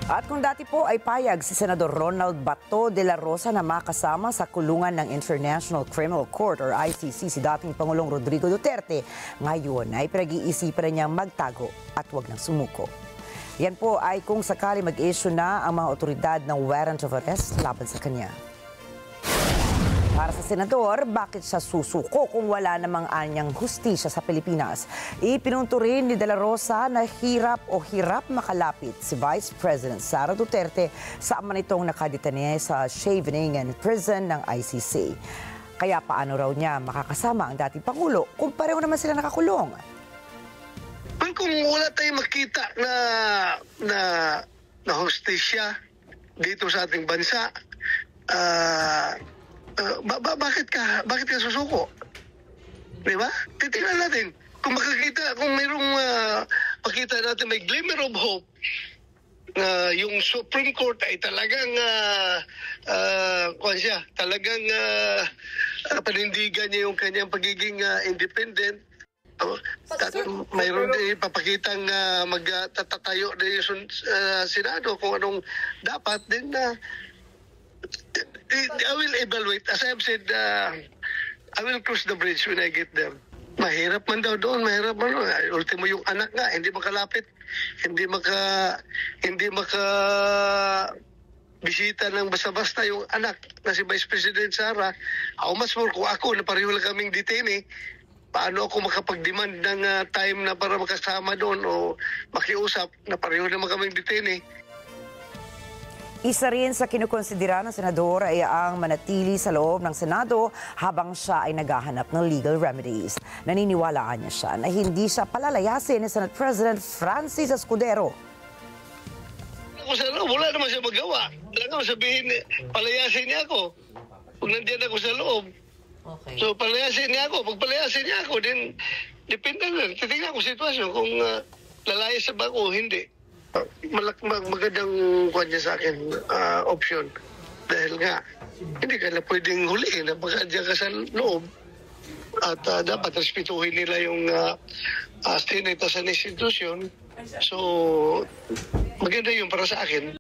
At kung dati po ay payag si Senador Ronald Bato de la Rosa na makasama sa kulungan ng International Criminal Court or ICC si dating Pangulong Rodrigo Duterte, ngayon ay pinag-iisipan na niyang magtago at huwag nang sumuko. Yan po ay kung sakali mag-issue na ang mga otoridad ng warrant of arrest laban sa kanya. Para sa senador, bakit siya susuko kung wala namang anyang hustisya sa Pilipinas? Ipinunto rin ni De La Rosa na hirap makalapit si Vice President Sara Duterte sa ama nitong nakadetene sa Scheveningen Prison ng ICC. Kaya paano raw niya makakasama ang dating Pangulo kung pareho naman sila nakakulong? Kung wala tayong makita na hustisya dito sa ating bansa, bakit ka susuko? Di ba? Titingnan natin. Kung mayroong makita natin may glimmer of hope na yung Supreme Court ay talagang panindigan niya yung kanyang pagiging independent. Mayroon din papakitang magtatayo din yung Senado kung anong dapat din na I will evaluate. As I have said, I will cross the bridge when I get there. Mahirap man daw doon, mahirap man. Ultimo yung anak nga, hindi makalapit, hindi maka bisita ng basta-basta yung anak na si Vice President Sara. How much more kung ako na pareho lang kaming detainee, paano ako makapag-demand ng time na para makasama doon o makiusap na pareho naman kaming detainee. Isa rin sa kinukonsidera ng senador ay ang manatili sa loob ng Senado habang siya ay naghahanap ng legal remedies. Naniniwalaan niya siya na hindi siya palalayasin ni Senate President Francis Escudero. Wala naman siya magawa. Wala naman sabihin, palayasin niya ako. Kung nandiyan ako sa loob. Okay. So palayasin niya ako. Pag palayasin niya ako, then depende lang. Titignan ko sitwasyon kung lalayas ba ako o hindi. Magandang kuha niya sa akin option. Dahil nga, hindi ka na pwedeng huliin na pagkadya ka sa loob. At dapat respetuhin nila yung Senate as an institution. So, maganda yun para sa akin.